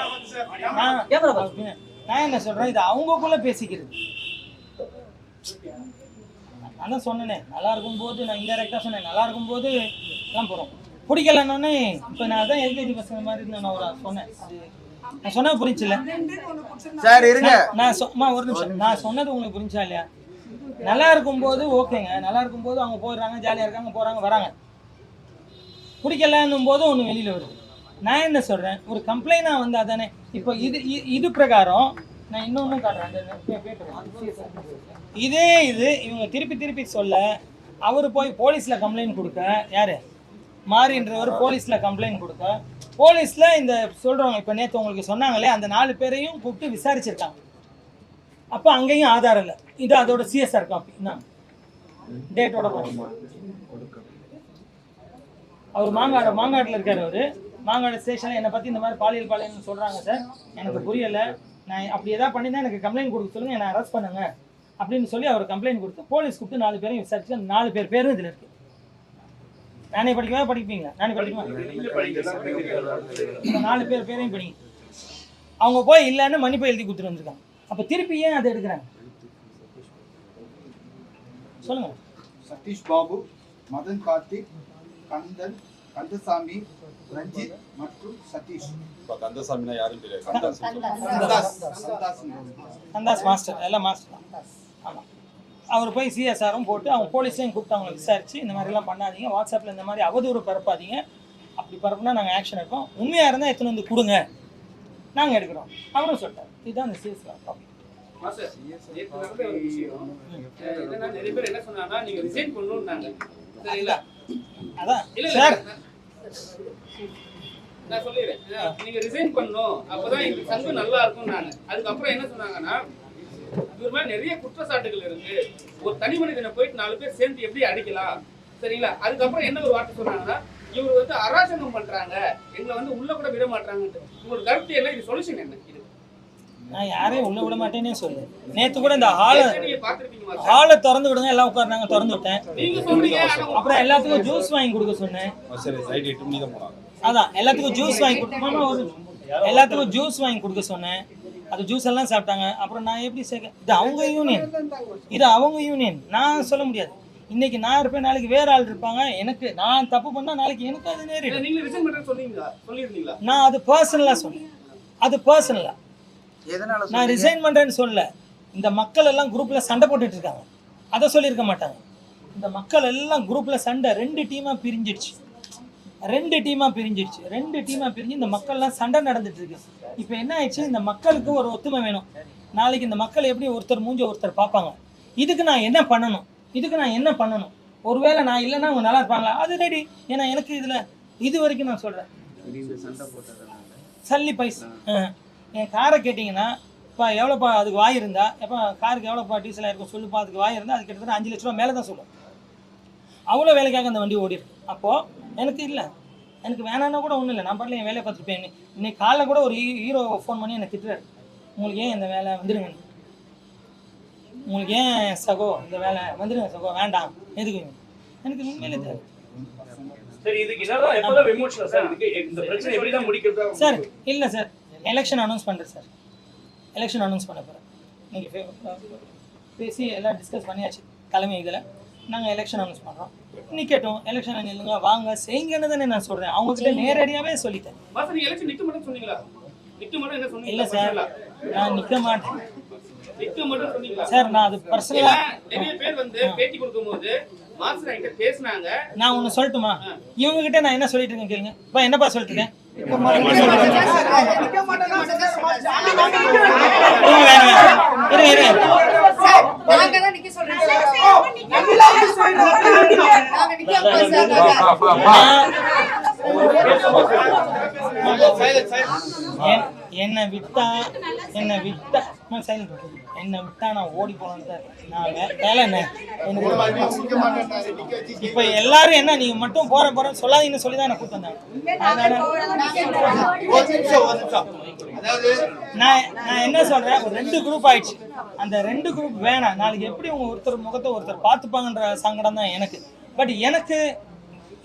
நான் என்ன சொல்றேன், இது அவங்கக்குள்ள பேசிக்கிறது. நான் சொன்னேனே, நல்லா இருக்கும்போது நான் இன்டெரக்டாக சொன்னேன், நல்லா இருக்கும்போது எல்லாம் போகிறோம், பிடிக்கலன்னொன்னே இப்போ நான் தான் எல்கேஜி பசங்க மாதிரி நான் ஒரு சொன்னேன். அது நான் சொன்னது புரிஞ்சில்ல சார்? இருங்க, நான் ஒரு நிமிஷம், நான் சொன்னது உங்களுக்கு புரிஞ்சா இல்லையா? நல்லா இருக்கும்போது ஓகேங்க, நல்லா இருக்கும்போது அவங்க போயிடுறாங்க, ஜாலியாக இருக்காங்க, போகிறாங்க வராங்க. பிடிக்கலன்னும் போது ஒன்று வெளியில் வருது. நான் என்ன சொல்கிறேன், ஒரு கம்ப்ளைண்டாக வந்தால் தானே. இப்போ இது பிரகாரம் நான் இன்னொன்று காட்டுறேன். இதே இவங்க திருப்பி சொல்ல அவர் போய் போலீஸில் கம்ப்ளைண்ட் கொடுக்க, யார் மாறின்றவர் போலீஸில் கம்ப்ளைண்ட் கொடுக்க, போலீஸில் இந்த சொல்கிறவங்க இப்போ நேற்று உங்களுக்கு சொன்னாங்களே அந்த 4 பேரையும் கூப்பிட்டு விசாரிச்சிருக்காங்க. அப்போ அங்கேயும் ஆதாரம் இல்லை. இது அதோட சிஎஸ்ஆர் காப்பி என்ன டேட்டோட அவர் மாங்காட்டில் இருக்கார். அவர் மாங்காடு ஸ்டேஷனில் என்னை பற்றி இந்த மாதிரி பாலியல்னு சொல்கிறாங்க சார், எனக்கு புரியலை, நான் அப்படி எதாவது பண்ணியிருந்தா எனக்கு கம்ப்ளைண்ட் கொடுக்க சொல்லுங்கள், என்னை அரெஸ்ட் பண்ணுங்க அப்படின்னு சொல்லி அவர் கம்ப்ளைண்ட் கொடுத்து போலீஸ் கூப்பிட்டு 4 பேரையும் விசாரிச்சு அந்த 4 பேரும் இதில் இருக்குது. நானே படிப்பீங்களா? நானே படிக்குமா? 4 பேரையும் படிங்க. அவங்க போய் இல்லைன்னு மன்னிப்பு எழுதி கொடுத்துட்டு வந்திருக்காங்க. அப்போ திருப்பி ஏன் அதை எடுக்கிறாங்க சொல்லுங்க. சதீஷ் பாபு, மதன் கார்த்திக், கந்தசாமி, ரஞ்சித் மற்றும் சதீஷ். கந்தசாமினா யாரும் தெரியாது. சந்தாஸ் மாஸ்டர், எல்லாம் மாஸ்டர் தான். ஆமாம், அவர் போய் சிஎஸ்ஆரும் போட்டு அவங்க போலீஸையும் கூப்பிட்டு அவங்களை விசாரிச்சு இந்த மாதிரிலாம் பண்ணாதீங்க, வாட்ஸ்அப்பில் இந்த மாதிரி அவதூறு பரப்பாதீங்க, அப்படி பரப்புனா நாங்கள் ஆக்ஷன் எடுப்போம், உண்மையாக இருந்தால் எடுத்துன்னு வந்து கொடுங்க, நாங்கள் எடுக்கிறோம் அவரும் சொல்லிட்டார். இதுதான் அந்த சிஎஸ்ஆர் டாபிக். நிறைய பேர் என்ன சொன்னாங்கன்னா நீங்க ரிசைன் பண்ணணும்னாங்க. சரிங்களா? அதான் சார் நான் சொல்லிடுறேன், நீங்க ரிசைன் பண்ணணும், அப்பதான் இந்த சங்கம் நல்லா இருக்கும் நாங்க. அதுக்கப்புறம் என்ன சொன்னாங்கன்னா இவர் மாதிரி நிறைய குற்றச்சாட்டுகள் இருக்கு, ஒரு தனி மனிதனை போயிட்டு 4 பேர் சேர்ந்து எப்படி அடிக்கலாம். சரிங்களா? அதுக்கப்புறம் என்ன ஒரு வார்த்தை சொன்னாங்கன்னா இவர் வந்து அராஜகம் பண்றாங்க, எங்களை வந்து உள்ள கூட விட மாட்டாங்க. உங்களோட கருத்து என்ன? இது சொல்யூஷன் என்ன? இது நான் யாரையும் உள்ள விட மாட்டேன்னே சொல்லு. நேற்று கூட இந்த ஹாலை திறந்து விடுங்க, எல்லாம் உட்காருனாங்க, திறந்து விட்டேன். அப்புறம் எல்லாத்துக்கும் ஜூஸ் வாங்கி கொடுக்க சொன்னேன். அதான் எல்லாத்துக்கும் ஜூஸ் வாங்கி எல்லாத்துக்கும் ஜூஸ் வாங்கி கொடுக்க சொன்னேன். அது ஜூஸ் எல்லாம் சாப்பிட்டாங்க. அப்புறம் நான் எப்படி இது அவங்க யூனியன், நான் சொல்ல முடியாது. இன்னைக்கு நான் இருப்பேன், நாளைக்கு வேற ஆள் இருப்பாங்க. எனக்கு நான் தப்பு பண்ணா நாளைக்கு எனக்கு அது நேரிடும். நான் அது பர்சனலா சொன்னேன். அது பர்சனலா நான் ரிசைன் பண்றேன்னு சொல்ல. இந்த மக்கள் எல்லாம் குரூப்ல சண்டை போட்டுட்டு இருக்காங்க, அதை சொல்லியிருக்க மாட்டாங்க. இந்த மக்கள் எல்லாம் குரூப்ல சண்டை 2 டீமா பிரிஞ்சிடுச்சு. 2 டீமா பிரிஞ்சு இந்த மக்கள்லாம் சண்டை நடந்துட்டு இருக்கு. இப்போ என்ன ஆயிடுச்சு, இந்த மக்களுக்கு ஒரு ஒத்துமை வேணும். நாளைக்கு இந்த மக்கள் எப்படி ஒருத்தர் மூஞ்சி ஒருத்தர் பார்ப்பாங்க. இதுக்கு நான் என்ன பண்ணணும்? ஒருவேளை நான் இல்லைன்னா அவங்க நல்லா இருப்பாங்களா? அது ரெடி. ஏன்னா எனக்கு இது வரைக்கும் நான் சொல்றேன், சல்லி பைசா என் காரை கேட்டிங்கன்னா இப்போ எவ்வளோப்பா அதுக்கு வாய் இருந்தா, எப்போ காருக்கு எவ்வளோப்பா டீசலாக இருக்கும் சொல்லுப்பா, அதுக்கு வாய் இருந்தால் அது கிட்டத்தட்ட 5 லட்ச ரூபா மேலே தான் சொல்லும். அவ்வளோ வேலைக்காக அந்த வண்டி ஓடிருக்கு. அப்போது எனக்கு வேணான்னா கூட ஒன்றும் இல்லை, நான் பாட்டில் என் வேலையை பார்த்துருப்பேன். இன்னைக்கு காலைல கூட ஒரு ஹீரோ ஃபோன் பண்ணி எனக்கு திட்டுறாரு, உங்களுக்கு ஏன் இந்த வேலை வந்துடுங்க, உங்களுக்கு ஏன் சகோ இந்த வேலை வந்துடுங்க சகோ, வேண்டாம் எதுக்கு. எனக்கு உண்மையிலே தேவை சார். இல்லை சார், எலெக்ஷன் அனௌன்ஸ் பண்ணுறேன் சார், எலெக்ஷன் அனௌன்ஸ் பண்ண போகிறேன். நீங்கள் பேசி எல்லாம் டிஸ்கஸ் பண்ணியாச்சு தலைமை இதில். நாங்கள் எலெக்ஷன் அனௌன்ஸ் பண்ணுறோம், நிற்கட்டும், எலெக்ஷன் இல்லைங்க வாங்க செய்யுங்கன்னு தானே நான் சொல்கிறேன். அவங்ககிட்ட நேரடியாகவே சொல்லிட்டேன். இல்லை சார், நான் நிற்க மாட்டேன் சார். நான் அது பர்சனலாக நிறைய பேர் வந்து பேட்டி கொடுக்கும்போது மாஸ்டர் என்கிட்ட பேசினாங்க. நான் ஒன்று சொல்லட்டுமா, இவங்க கிட்ட நான் என்ன சொல்லிட்டு இருக்கேன் கேளுங்க. இப்போ என்னப்பா சொல்லிட்டு இருக்கேன், என்னை விட்டா நான் ஓடி போனேன். நான் வேலை என்ன இப்ப எல்லாரும் என்ன நீங்க மட்டும் போறேன்னு சொல்லாதீங்கன்னு சொல்லி தான் என்ன கூப்பிட்டு வந்தாங்க. நான் என்ன சொல்றேன், ஒரு 2 குரூப் ஆயிடுச்சு. அந்த 2 குரூப் வேணாம். நாளைக்கு எப்படி உங்க ஒருத்தர் முகத்தை ஒருத்தர் பார்த்துப்பாங்கன்ற சங்கடம் தான் எனக்கு. பட் எனக்கு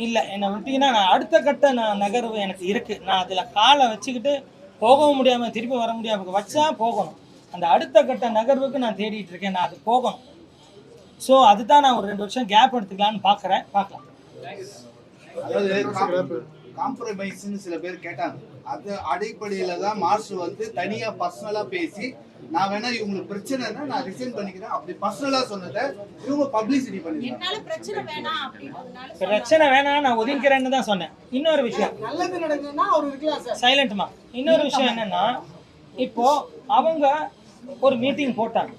இல்லை, என்னை விட்டீங்கன்னா நான் அடுத்த கட்ட நகர்வு எனக்கு இருக்கு. நான் அதுல காலை வச்சுக்கிட்டு போகவும் முடியாம திருப்பி வர முடியாம வச்சா போகணும். அந்த அடுத்த கட்ட நகர்வுக்கு நான் தேடிட்டு இருக்கேன், நான் அது போகணும். ஸோ அதுதான் நான் ஒரு 2 வருஷம் கேப் எடுத்துக்கலான்னு பார்க்கலாம். அதாவது காம்ப்ரமைஸ்ன்னு சில பேர் கேட்டாங்க. அது அடிப்படையில தான் மாஸ்டர் வந்து தனியா பர்சனலா பேசி நான் வேணா இவங்களுக்கு பிரச்சனைனா நான் ரிசைன் பண்ணிக்கிறேன் அப்படி பர்சனலா சொன்னதை இவங்க பப்ளிசிட்டி பண்ணிருக்காங்க. என்னால பிரச்சனை வேணாம் அப்படின்றதுனால பிரச்சனை வேணாம் நான் ஒதுங்கிறேன்னு தான் சொன்னேன். இன்னொரு விஷயம் நல்லது நடக்குதுன்னா அவர் இருக்கலாம் சார். சைலண்ட்மா. இன்னொரு விஷயம் என்னன்னா, இப்போ அவங்க ஒரு மீட்டிங் போட்டாங்க.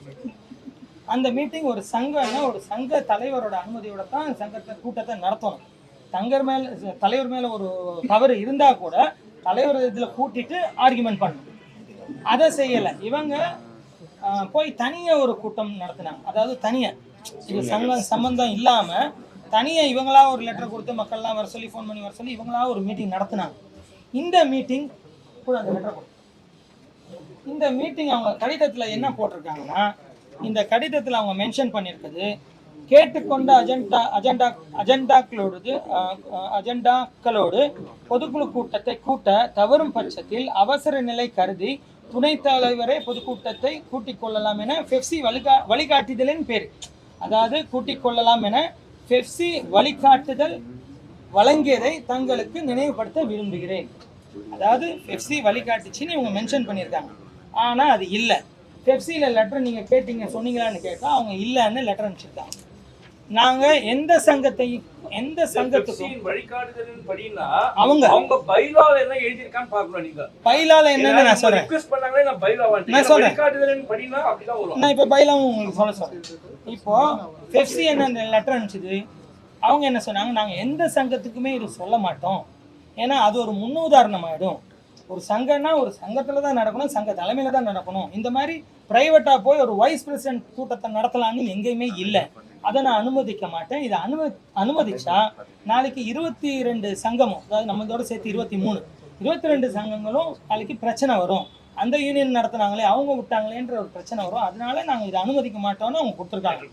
அந்த மீட்டிங் ஒரு சங்கம்னா ஒரு சங்க தலைவரோட அனுமதியோட தான் சங்கத்தை கூட்டத்தை நடத்தணும். தலைவர் மேல ஒரு தவறு இருந்தா கூட தலைவர் இதுல கூட்டிட்டு ஆர்குமெண்ட் பண்ணணும். அதை செய்யலை. இவங்க போய் தனியா ஒரு கூட்டம் நடத்தினாங்க. அதாவது தனியா இது சம்பந்தம் இல்லாம தனியா இவங்களா ஒரு லெட்டர் கொடுத்து மக்கள்லாம் வர சொல்லி ஃபோன் பண்ணி வர சொல்லி இவங்களா ஒரு மீட்டிங் நடத்தினாங்க. இந்த மீட்டிங் கூட அந்த லெட்டர் கொடுத்து இந்த மீட்டிங் அவங்க கடிதத்தில் என்ன போட்டிருக்காங்கன்னா, இந்த கடிதத்தில் அவங்க மென்ஷன் பண்ணியிருக்குது, கேட்டுக்கொண்ட அஜெண்டாக்களோடு பொதுக்குழு கூட்டத்தை கூட்ட தவறும் பட்சத்தில் அவசர நிலை கருதி துணைத் தலைவரே பொதுக்கூட்டத்தை கூட்டிக் கொள்ளலாம் என பெப்சி வழிகாட்டுதலின் பேர், அதாவது கூட்டிக் கொள்ளலாம் என பெப்சி வழிகாட்டுதல் வழங்கியதை தங்களுக்கு நினைவுபடுத்த விரும்புகிறேன். அதாவது பெப்சி வழிகாட்டுச்சின்னு இவங்க மென்ஷன் பண்ணியிருக்காங்க. ஆனால் அது இல்லை. பெப்சியில் லெட்டர் நீங்கள் கேட்டீங்க சொன்னீங்களான்னு கேட்டால் அவங்க இல்லைன்னு லெட்டர் அனுப்பிச்சிருக்காங்க. நாங்கள் எந்த சங்கத்துக்கும் வழிகாட்டுதலின் படினா அவங்க பைலால என்ன எழுதிருக்கான்னு பார்க்கணும். நீங்க பைலால என்னன்னு நான் சொல்றேன். ரிக்வெஸ்ட் பண்ணாங்களே நான் பைலா வாங்க நான் சொல்றேன். வழிகாட்டுதலின் படினா அப்படிதான் வரும். நான் இப்போ பைலாவும் உங்களுக்கு சொல்றேன். இப்போ பெப்சி என்ன லெட்டர் அனுப்பிச்சது, அவங்க என்ன சொன்னாங்க, நாங்கள் எந்த சங்கத்துக்குமே இது சொல்ல மாட்டோம், ஏன்னா அது ஒரு முன்னுதாரணம் ஆகிடும். ஒரு சங்கம்னா ஒரு சங்கத்தில் தான் நடக்கணும், சங்க தலைமையில் தான் நடக்கணும். இந்த மாதிரி ப்ரைவேட்டாக போய் ஒரு வைஸ் பிரசிடென்ட் கூட்டத்தை நடத்தலான்னு எங்கேயுமே இல்லை. அதை நான் அனுமதிக்க மாட்டேன். இதை அனுமதிச்சா நாளைக்கு 22 சங்கமும், அதாவது நம்மளோட சேர்த்து 22 சங்கங்களும் நாளைக்கு பிரச்சனை வரும். அந்த யூனியன் நடத்துனாங்களே அவங்க விட்டாங்களேன்ற ஒரு பிரச்சனை வரும். அதனால நாங்கள் இதை அனுமதிக்க மாட்டோம்னு அவங்க கொடுத்துருக்காங்க.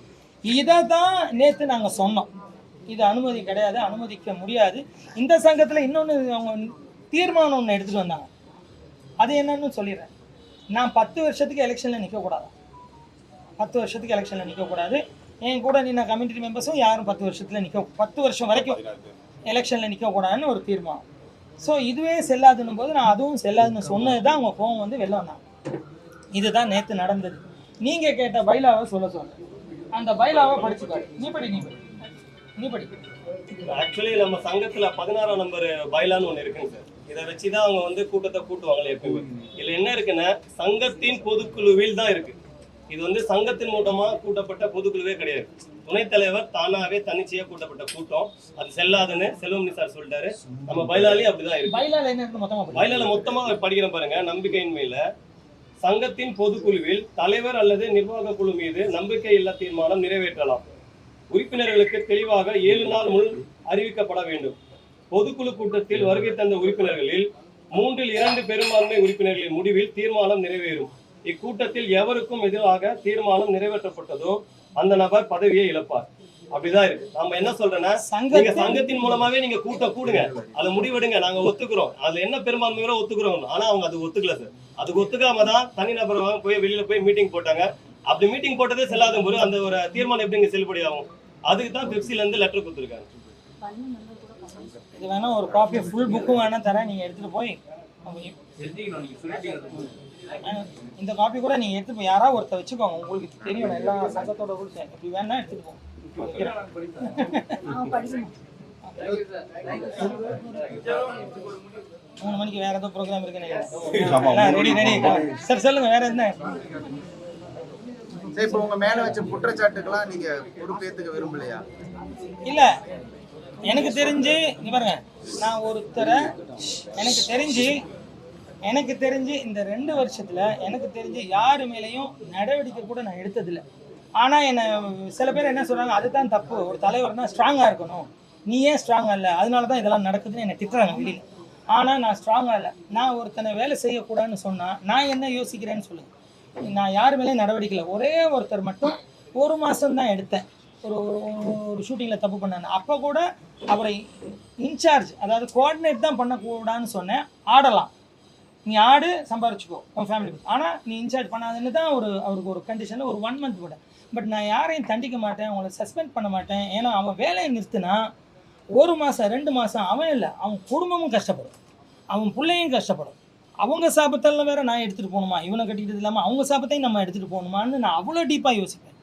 இதை தான் நேற்று நாங்கள் சொன்னோம். இது அனுமதி கிடையாது, அனுமதிக்க முடியாது. இந்த சங்கத்தில் இன்னொன்று அவங்க தீர்மானம் ஒன்று எடுத்துகிட்டு வந்தாங்க. அது என்னன்னு சொல்லிடுறேன். நான் 10 வருஷத்துக்கு எலெக்ஷனில் நிற்கக்கூடாது. 10 வருஷத்துக்கு எலெக்ஷனில் நிற்கக்கூடாது. என் கூட நின்ன கமிட்டி மெம்பர்ஸும் யாரும் 10 வருஷம் வரைக்கும் எலெக்ஷனில் நிற்கக்கூடாதுன்னு ஒரு தீர்மானம். ஸோ இதுவே செல்லாதுன்னும் போது நான் அதுவும் செல்லாதுன்னு சொன்னது தான் அவங்க கோவம் வந்து வெளில வந்தாங்க. இதுதான் நேற்று நடந்தது. நீங்கள் கேட்ட பைலாவை சொல்ல அந்த பைலாவை படிச்சுக்காரு. நீ படி. ஆக்சுவலி நம்ம சங்கத்துல 16ஆம் நம்பர் பைலான்னு ஒண்ணு இருக்குங்க சார். இதை வச்சுதான் அவங்க வந்து கூட்டத்தை கூட்டுவாங்களே எப்பவுமே. இதுல என்ன இருக்குன்னா, சங்கத்தின் பொதுக்குழுவில் தான் இருக்கு. இது வந்து சங்கத்தின் மூலமா கூட்டப்பட்ட பொதுக்குழுவே கிடையாது. துணைத் தலைவர் தானாவே தனிச்சையா கூட்டப்பட்ட கூட்டம். அது செல்லாதுன்னு செல்வமணி சார் சொல்லிட்டாரு. நம்ம பைலாலையும் அப்படிதான் இருக்கு. பைலால மொத்தமா படிக்கிறேன் பாருங்க. நம்பிக்கையின்மையில சங்கத்தின் பொதுக்குழுவில் தலைவர் அல்லது நிர்வாக குழு மீது நம்பிக்கை இல்லா தீர்மானம் நிறைவேற்றலாம். உறுப்பினர்களுக்கு தெளிவாக 7 நாள் முன் அறிவிக்கப்பட வேண்டும். பொதுக்குழு கூட்டத்தில் வருகை தந்த உறுப்பினர்களில் 3/2 பெரும்பான்மை உறுப்பினர்களின் முடிவில் தீர்மானம் நிறைவேறும். இக்கூட்டத்தில் எவருக்கும் எதிராக தீர்மானம் நிறைவேற்றப்பட்டதோ அந்த நபர் பதவியை இழப்பார். அப்படிதான் இருக்கு. நம்ம என்ன சொல்றேன்னா, நீங்க சங்கத்தின் மூலமாவே நீங்க கூடுங்க, அதை முடிவெடுங்க, நாங்க ஒத்துக்கிறோம், அதுல என்ன பெரும்பான்மையோட ஒத்துக்கிறோம். ஆனா அவங்க அது ஒத்துக்கல சார். அதுக்கு ஒத்துக்காம தான் தனிநபர் போய் வெளியில போய் மீட்டிங் போட்டாங்க. அப்படி மீட்டிங் போட்டதே செல்லாத போது அந்த ஒரு தீர்மானம் எப்படி செல்லுபடி ஆகும்? அதுக்கு தான் பெப்சில இருந்து லெட்டர் கொடுத்துருக்காங்க. இது வேணா ஒரு காப்பி ஃபுல் புக்கும் வேணா தரேன், நீங்க எடுத்துட்டு போய் இந்த காப்பி கூட நீங்க எடுத்து போய் யாராவது ஒருத்தர் வச்சுக்கோங்க. உங்களுக்கு தெரியும் எல்லா சங்கத்தோட ரூல்ஸ். இப்படி வேணா எடுத்துட்டு போங்க. 3 மணிக்கு வேற ஏதோ ப்ரோக்ராம் இருக்குன்னு ரெடி சார். சொல்லுங்க வேற என்ன. இப்போ உங்க மேல வச்ச குற்றச்சாட்டுக்கெல்லாம் நீங்க பொறுப்பேத்துக்க விரும்பலையா? இல்ல, எனக்கு தெரிஞ்சு இங்க பாருங்க, நான் ஒருத்தரை எனக்கு தெரிஞ்சு இந்த 2 வருஷத்துல எனக்கு தெரிஞ்சு யாரு மேலேயும் நடவடிக்கை கூட நான் எடுத்ததில்லை. ஆனா என்ன சில பேர் என்ன சொல்றாங்க, அதுதான் தப்பு, ஒரு தலைவர்னா ஸ்ட்ராங்கா இருக்கணும், நீ ஏன் ஸ்ட்ராங்கா இல்லை, அதனாலதான் இதெல்லாம் நடக்குதுன்னு என்னை திட்டுறாங்க வெளியில. ஆனா நான் ஸ்ட்ராங்கா இல்லை. நான் ஒருத்தனை வேலை செய்யக்கூடாதுன்னு சொன்னா நான் என்ன யோசிக்கிறேன்னு சொல்லுங்க. நான் யாரு மேலேயும் நடவடிக்கை இல்லை. ஒரே ஒருத்தர் மட்டும் 1 மாதம் தான் எடுத்தேன். ஒரு ஷூட்டிங்கில் தப்பு பண்ணேன். அப்போ கூட அவரை இன்சார்ஜ், அதாவது கோஆர்டினேட் தான் பண்ணக்கூடாதுன்னு சொன்னேன். ஆடலாம், நீ ஆடு, சம்பாரிச்சுக்கோ உன் ஃபேமிலிக்கு, ஆனால் நீ இன்சார்ஜ் பண்ணாதுன்னு தான் அவருக்கு ஒரு கண்டிஷனில் ஒரு 1 மந்த் விட. பட் நான் யாரையும் தண்டிக்க மாட்டேன், அவங்கள சஸ்பெண்ட் பண்ண மாட்டேன். ஏன்னா அவன் வேலையை நிறுத்தினா 1 மாதம் 2 மாதம் அவன் இல்லை, அவன் குடும்பமும் கஷ்டப்படும், அவன் பிள்ளையும் கஷ்டப்படும். அவங்க சாபத்தெல்லாம் வேற நான் எடுத்துகிட்டு போகணுமா, இவனை கட்டிக்கிட்டது இல்லாமல் அவங்க சாபத்தையும் நம்ம எடுத்துகிட்டு போகணுமான்னு நான் அவ்வளோ டீப்பாக யோசிப்பேன்.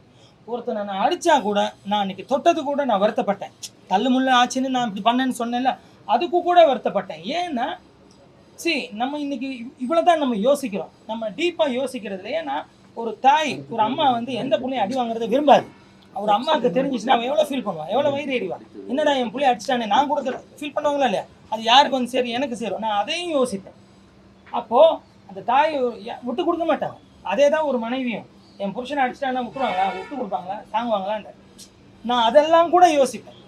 ஒருத்தனை நான் அடித்தா கூட, நான் அன்றைக்கி தொட்டது கூட நான் வருத்தப்பட்டேன். தள்ளு முள்ள ஆச்சுன்னு நான் இப்படி பண்ணேன்னு சொன்னேன்ல, அதுக்கு கூட வருத்தப்பட்டேன். ஏன்னா நம்ம இன்னைக்கு இவ்வளோ தான் நம்ம யோசிக்கிறோம், நம்ம டீப்பாக யோசிக்கிறதுல. ஏன்னா ஒரு தாய், ஒரு அம்மா வந்து எந்த பிள்ளையும் அடி வாங்குறத விரும்பாது. ஒரு அம்மாவுக்கு தெரிஞ்சிச்சுன்னா அவன் எவ்வளோ ஃபீல் பண்ணுவான், எவ்வளோ வயிறு எறிவான். என்னடா என் பிள்ளைய அடிச்சிட்டானே, நான் கூட ஃபீல் பண்ணுவாங்களா இல்லையா? அது யாருக்கு வந்து சரி, எனக்கு சேரும். நான் அதையும் யோசிப்பேன். அப்போது அந்த தாய் விட்டு கொடுக்க மாட்டாங்க. அதே தான் ஒரு மனைவியும், என் புருஷனை அடிச்சிட்டானா விட்டுருவாங்களா, விட்டு கொடுப்பாங்களா, தாங்குவாங்களான்ற நான் அதெல்லாம் கூட யோசிப்பேன்.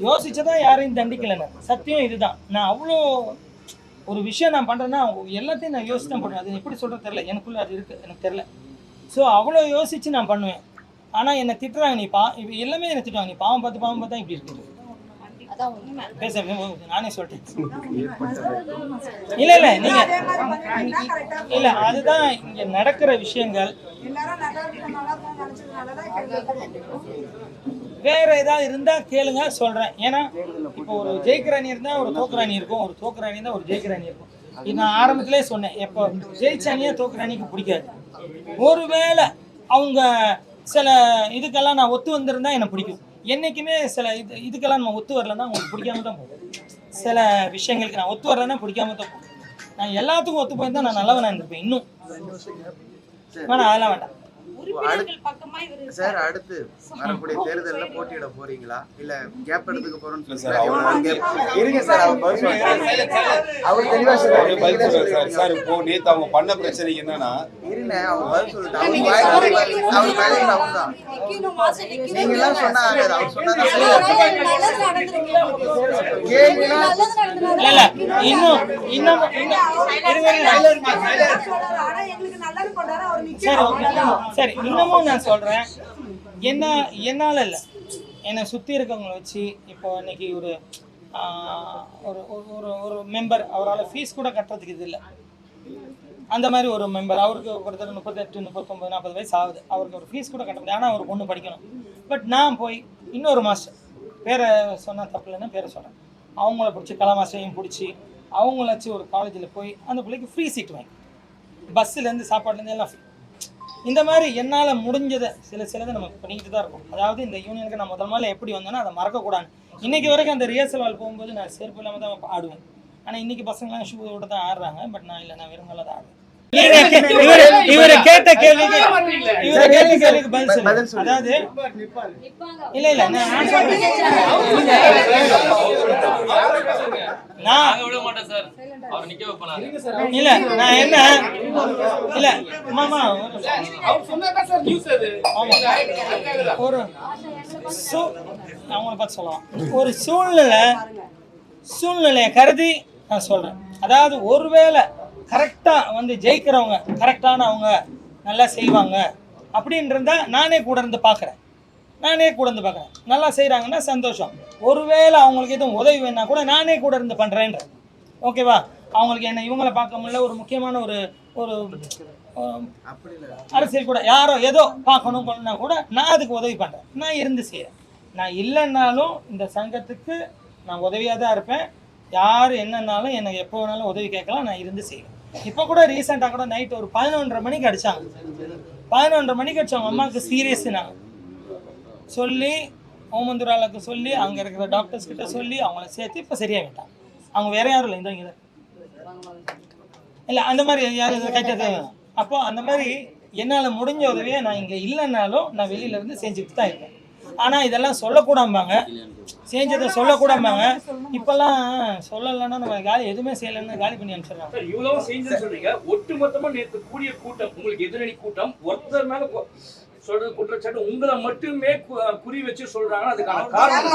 யோசிச்சதான் யாரையும் தண்டிக்கலைன்னு சத்தியம் இதுதான். நான் அவ்வளோ ஒரு விஷயம் நான் பண்ணுறேன்னா எல்லாத்தையும் நான் யோசிச்சு தான் பண்ணுவேன். அது எப்படி சொல்கிறது தெரில, எனக்குள்ளே அது இருக்குது, எனக்கு தெரில. ஸோ அவ்வளோ யோசித்து நான் பண்ணுவேன். ஆனால் என்னை திட்டுறாங்க, நீ எல்லாமே என்னை திட்டுவாங்க, நீ பாவம் பார்த்தா இப்படி இருக்குது. பேச நானே சொல்லிட்டேன். இல்லை நீங்கள் இல்லை, அதுதான் இங்கே நடக்கிற விஷயங்கள். வேற ஏதாவது இருந்தால் கேளுங்க, சொல்கிறேன். ஏன்னா இப்போ ஒரு ஜெயிக்கிற அணி இருந்தால் ஒரு தோக்குற அணி இருக்கும், ஒரு தோக்குற அணி இருந்தால் ஒரு ஜெயிக்கிற அணி இருக்கும். இது நான் ஆரம்பத்திலே சொன்னேன். எப்போ ஜெயிச்ச அணியை தோக்குற அணிக்கு பிடிக்காது. ஒருவேளை அவங்க சில இதுக்கெல்லாம் நான் ஒத்து வந்திருந்தா எனக்கு பிடிக்கும். என்றைக்குமே சில இதுக்கெல்லாம் நம்ம ஒத்து வரலன்னா உங்களுக்கு பிடிக்காம தான் போகும். சில விஷயங்களுக்கு நான் ஒத்து வரலன்னா பிடிக்காம தான் போகும். நான் எல்லாத்துக்கும் ஒத்து போயிருந்தா நான் நல்லவனாக இருந்திருப்பேன் இன்னும். வேணாம், அதெல்லாம் வேண்டாம். சார், அடுத்து வரக்கூடிய தேர்தல்ல போட்டியிட போறீங்களா இல்ல கேப் எடுத்துக்க போறோம்னு சொல்லுங்க சார். அவர் தெளிவா சொல்றாரு சார். இப்போ நேத்து அவங்க பண்ண பிரச்சனைக்கு என்னன்னா, இருங்க அவங்க பதில் சொல்லிட்டாங்க. அவங்க வேலையில அவங்கதான் நீங்க எல்லாம் சொன்னாங்க. அவர் சொன்னாங்க சரி, இன்னமும் நான் சொல்கிறேன். என்னால் இல்லை, என்னை சுற்றி இருக்கவங்களை வச்சு இப்போ இன்னைக்கு ஒரு ஒரு மெம்பர் அவரால் ஃபீஸ் கூட கட்டுறதுக்கு இது இல்லை. அந்த மாதிரி ஒரு மெம்பர், அவருக்கு ஒருத்தர் 38, 39, 40 வயசு ஆகுது. அவருக்கு ஒரு ஃபீஸ் கூட கட்ட முடியாது. ஆனால் அவர் பொண்ணு படிக்கணும். பட் நான் போய் இன்னொரு மாஸ்டர், பேரை சொன்னால் தப்பு இல்லைன்னா பேரை சொல்கிறேன், அவங்கள பிடிச்சி கலா மாஸ்டரையும் பிடிச்சி அவங்கள வச்சு ஒரு காலேஜில் போய் அந்த பிள்ளைக்கு ஃப்ரீ சீட் வாங்கி, பஸ்ஸுலேருந்து சாப்பாடுலேருந்து எல்லாம் ஃப்ரீ. இந்த மாதிரி என்னால் முடிஞ்சதை சிலதை நம்ம பண்ணிக்கிட்டு தான் இருக்கோம். அதாவது இந்த யூனியனுக்கு நான் முதல் எப்படி வந்தேன்னா அதை மறக்கக்கூடாது. இன்றைக்கி வரைக்கும் அந்த ரிஹர்சல் ஹால் போகும்போது நான் செருப்பு இல்லாமல் தான் ஆடுவேன். ஆனால் இன்றைக்கி பசங்களாம் ஷூவோட தான் ஆடுறாங்க. பட் நான் இல்லை, நான் வெறும் தான் ஆடுவேன். இவரை கேட்ட கேள்விக்கு பதில் சொல்லு. அதாவது இல்லை இல்ல நான் என்ன இல்ல மாமா ஒரு அவங்கள பார்த்து சொல்லலாம். ஒரு சூழ்நிலையை கருதி நான் சொல்றேன். அதாவது ஒருவேளை கரெக்டாக வந்து ஜெயிக்கிறவங்க கரெக்டானவங்க நல்லா செய்வாங்க அப்படின்றத நானே கூட இருந்து பார்க்குறேன். நல்லா செய்கிறாங்கன்னா சந்தோஷம். ஒருவேளை அவங்களுக்கு எதுவும் உதவி வேணா கூட நானே கூட இருந்து பண்ணுறேன்ற. ஓகேவா? அவங்களுக்கு என்ன இவங்களை பார்க்க முடியல, ஒரு முக்கியமான ஒரு அரசியல் கூட யாரோ ஏதோ பார்க்கணும் கொள்ளனா கூட நான் அதுக்கு உதவி பண்ணுறேன், நான் இருந்து செய்கிறேன். நான் இல்லைன்னாலும் இந்த சங்கத்துக்கு நான் உதவியாக தான் இருப்பேன். யார் என்னன்னாலும் எனக்கு எப்போ வேணாலும் உதவி கேட்கலாம், நான் இருந்து செய்வேன். இப்போ கூட ரீசெண்டாக கூட நைட் ஒரு 11:30 மணிக்கு அடித்தாங்க. 11:30 மணிக்கு அடித்தவங்க அம்மாவுக்கு சீரியஸ்ஸு நான் சொல்லி ஓமந்துராளுக்கு சொல்லி அங்கே இருக்கிற டாக்டர்ஸ் கிட்ட சொல்லி அவங்கள சேர்த்து இப்போ சரியாகிட்டாங்க. அவங்க வேற யாரும் இல்லை, இந்த இல்லை அந்த மாதிரி யாரும் கட்டது. அப்போது அந்த மாதிரி என்னால் முடிஞ்ச உதவியை நான் இங்கே இல்லைன்னாலும் நான் வெளியிலேருந்து செஞ்சுட்டு தான் இருக்கேன். ஆனால் இதெல்லாம் சொல்லக்கூடாம்பாங்க, செஞ்சதை சொல்லக்கூடாம்பாங்க. இப்பெல்லாம் சொல்லலைன்னா நம்ம காலி எதுவுமே செய்யலைன்னு காலி பண்ணி அனுப்பிச்சிடுறாங்க. இவ்வளோ செஞ்சு சொல்றீங்க. ஒட்டுமொத்தமாக நேற்று கூடிய கூட்டம், உங்களுக்கு எதிரணி கூட்டம், ஒருத்தர் மேல சொல்றது குற்றச்சாட்டு உங்களை மட்டுமே குறி வச்சு சொல்றாங்க. அதுக்கான காரணம்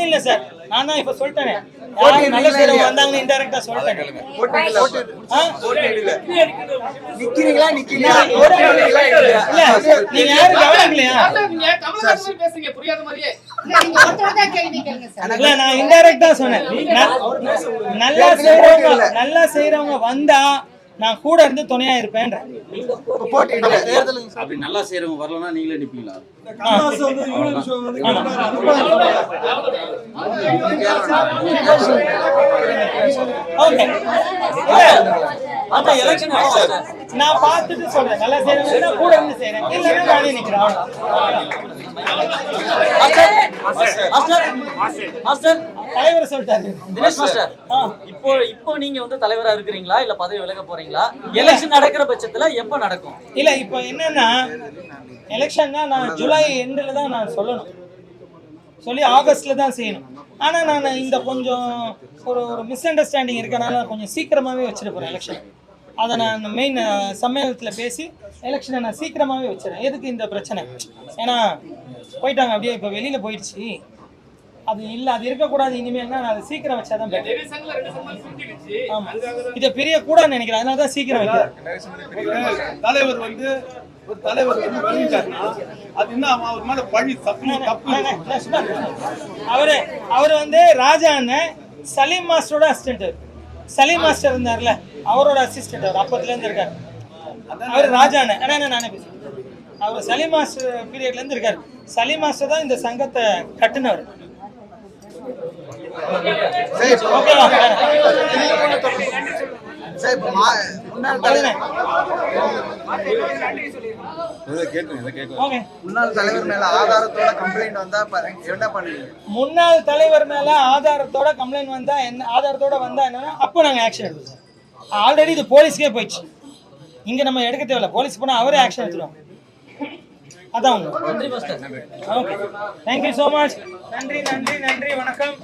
இல்ல சார், நான் தான் இப்ப சொல்லிட்டேன். நல்ல செய்யறவங்க வந்தாங்கன்னு இன்டைரக்டா சொல்லிட்டேன். நீங்க யாரும் கவனிக்கலையா? பேசுங்க புரியாத மாதிரியே நீங்க ஒருத்தர் தான் கேள்வி கேளுங்க சார். இல்ல நான் இன்டைரக்டா சொன்னேன். நல்லா செய்யறவங்க வந்தா நான் கூட இருந்து துணையா இருப்பேன். அப்படி நல்லா செய்யறவங்க வரலன்னா நீங்களே நிப்பீங்களா? நான் பார்த்துட்டு சொல்றேன். நல்லா செய்யறவங்க கூட இருந்து செய்யறேன், இல்லைன்னா நானே நிக்கிறேன். தலைவர் சொல்லிட்டாரு. தினேஷ் மாஸ்டர், இப்போ நீங்க வந்து தலைவரா இருக்கிறீங்களா இல்ல பதவி விலக போறீங்களா? எலெக்ஷன் நடக்கிற பட்சத்துல எப்ப நடக்கும்? இல்ல இப்போ என்னன்னா எலெக்ஷன்னா நான் ஜூலை எண்டில் தான் நான் சொல்லி ஆகஸ்ட்ல தான் செய்யணும். ஆனா நான் இந்த கொஞ்சம் ஒரு மிஸ் அண்டர்ஸ்டாண்டிங் இருக்கனால கொஞ்சம் சீக்கிரமாவே வச்சிட போறேன் எலெக்ஷன். அதை நான் மெயின் சம்மேளனத்தில் பேசி எலெக்ஷனை நான் சீக்கிரமாவே வச்சிடறேன். எதுக்கு இந்த பிரச்சனை? ஏன்னா போயிட்டாங்க அப்படியே, இப்போ வெளியில போயிடுச்சு. அது இல்லை, அது இருக்கக்கூடாது. இனிமேல் நான் அதை சீக்கிரம் வச்சாதான் better. ஆமா, இதை பெரிய கூடாதுன்னு நினைக்கிறேன். அதனால தான் சீக்கிரம் வைக்கிறேன். தலைவர் வந்து ஒரு தலைவர் வந்து பண்ணிட்டாருன்னா அது என்ன அவர் மேல பழி தப்பு. அவர் வந்து ராஜா அண்ணன் சலீம் மாஸ்டரோட அசிஸ்டன்ட். சலீம் மாஸ்டர் இருந்தார்ல, அவரோட அசிஸ்டன்ட். அவர் அப்பத்துல இருந்து இருக்காரு. அவர் ராஜா அண்ணன். நானே பேசுறேன். அவர் சலீம் மாஸ்டர் பீரியட்ல இருந்து இருக்காரு. சலீம் மாஸ்டர் தான் இந்த சங்கத்தை கட்டுனவர். முன்னாள் தலைவர் மேல ஆதாரத்தோட கம்ப்ளைண்ட் வந்தா என்ன பண்ணுவீங்க? முன்னாள் தலைவர் மேல ஆதாரத்தோட கம்ப்ளைண்ட் வந்தா என்ன, ஆதாரத்தோட வந்தா என்னன்னா அப்போ நாங்க ஆக்ஷன் எடுப்போம். ஆல்ரெடி இது போலீஸ்க்கே போயிடுச்சு. இங்க நம்ம எடுக்க தேவையில்ல. போலீஸ் போனா அவரே ஆக்ஷன் எடுத்துருவாங்க. அதான். நன்றி master. Okay, thank you so much. நன்றி, வணக்கம்.